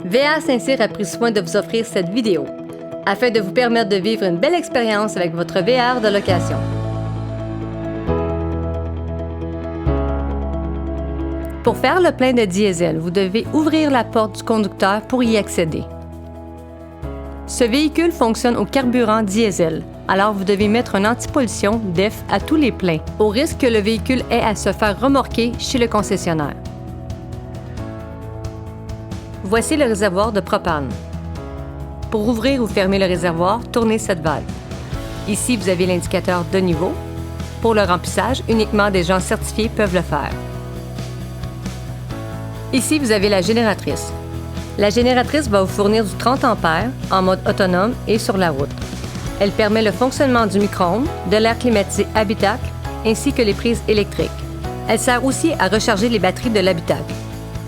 VR Saint-Cyr a pris soin de vous offrir cette vidéo afin de vous permettre de vivre une belle expérience avec votre VR de location. Pour faire le plein de diesel, vous devez ouvrir la porte du conducteur pour y accéder. Ce véhicule fonctionne au carburant diesel, alors vous devez mettre une antipollution DEF à tous les pleins, au risque que le véhicule ait à se faire remorquer chez le concessionnaire. Voici le réservoir de propane. Pour ouvrir ou fermer le réservoir, tournez cette valve. Ici, vous avez l'indicateur de niveau. Pour le remplissage, uniquement des gens certifiés peuvent le faire. Ici, vous avez la génératrice. La génératrice va vous fournir du 30 A en mode autonome et sur la route. Elle permet le fonctionnement du micro-ondes, de l'air climatisé habitacle ainsi que les prises électriques. Elle sert aussi à recharger les batteries de l'habitacle.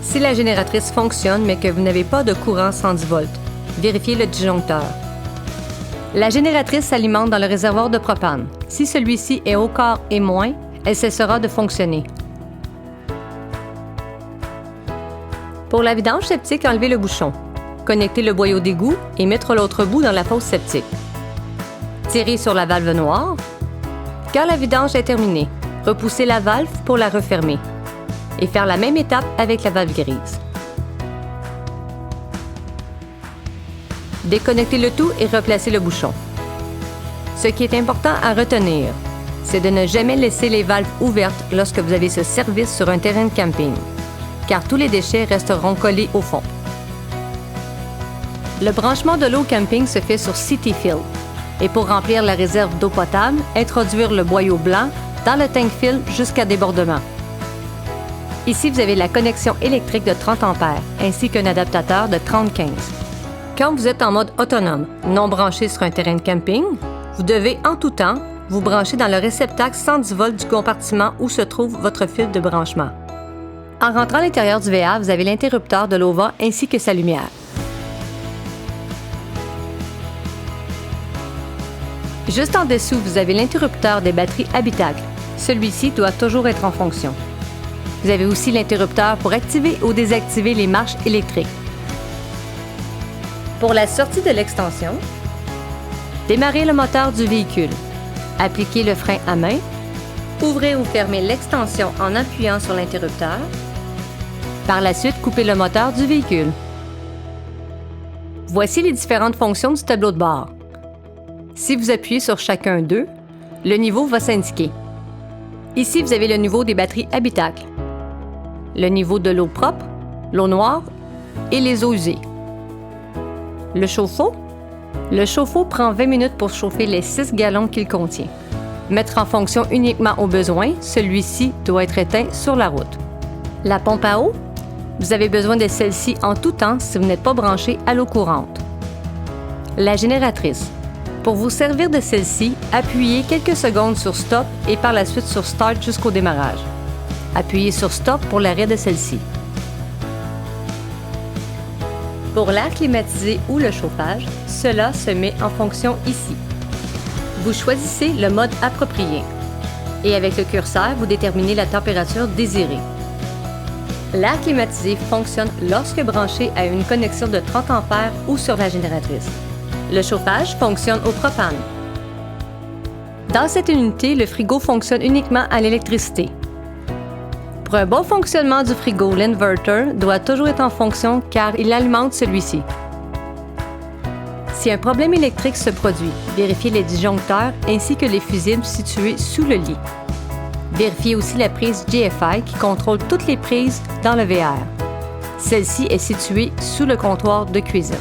Si la génératrice fonctionne mais que vous n'avez pas de courant 110 volts, vérifiez le disjoncteur. La génératrice s'alimente dans le réservoir de propane. Si celui-ci est au quart et moins, elle cessera de fonctionner. Pour la vidange septique, enlevez le bouchon. Connectez le boyau d'égout et mettre l'autre bout dans la fosse septique. Tirez sur la valve noire. Quand la vidange est terminée, repoussez la valve pour la refermer et faire la même étape avec la valve grise. Déconnectez le tout et replacez le bouchon. Ce qui est important à retenir, c'est de ne jamais laisser les valves ouvertes lorsque vous avez ce service sur un terrain de camping, car tous les déchets resteront collés au fond. Le branchement de l'eau camping se fait sur CityFill. Et pour remplir la réserve d'eau potable, introduire le boyau blanc dans le tank fill jusqu'à débordement. Ici, vous avez la connexion électrique de 30 A ainsi qu'un adaptateur de 30-15. Quand vous êtes en mode autonome, non branché sur un terrain de camping, vous devez en tout temps vous brancher dans le réceptacle 110 volts du compartiment où se trouve votre fil de branchement. En rentrant à l'intérieur du VR, vous avez l'interrupteur de l'OVA ainsi que sa lumière. Juste en dessous, vous avez l'interrupteur des batteries habitacle. Celui-ci doit toujours être en fonction. Vous avez aussi l'interrupteur pour activer ou désactiver les marches électriques. Pour la sortie de l'extension, démarrez le moteur du véhicule. Appliquez le frein à main. Ouvrez ou fermez l'extension en appuyant sur l'interrupteur. Par la suite, coupez le moteur du véhicule. Voici les différentes fonctions du tableau de bord. Si vous appuyez sur chacun d'eux, le niveau va s'indiquer. Ici, vous avez le niveau des batteries habitacle, le niveau de l'eau propre, l'eau noire et les eaux usées. Le chauffe-eau? Le chauffe-eau prend 20 minutes pour chauffer les 6 gallons qu'il contient. Mettre en fonction uniquement au besoin, celui-ci doit être éteint sur la route. La pompe à eau? Vous avez besoin de celle-ci en tout temps si vous n'êtes pas branché à l'eau courante. La génératrice. Pour vous servir de celle-ci, appuyez quelques secondes sur Stop et par la suite sur Start jusqu'au démarrage. Appuyez sur Stop pour l'arrêt de celle-ci. Pour l'air climatisé ou le chauffage, cela se met en fonction ici. Vous choisissez le mode approprié et avec le curseur, vous déterminez la température désirée. L'air climatisé fonctionne lorsque branché à une connexion de 30 A ou sur la génératrice. Le chauffage fonctionne au propane. Dans cette unité, le frigo fonctionne uniquement à l'électricité. Pour un bon fonctionnement du frigo, l'inverter doit toujours être en fonction car il alimente celui-ci. Si un problème électrique se produit, vérifiez les disjoncteurs ainsi que les fusibles situés sous le lit. Vérifiez aussi la prise GFI qui contrôle toutes les prises dans le VR. Celle-ci est située sous le comptoir de cuisine.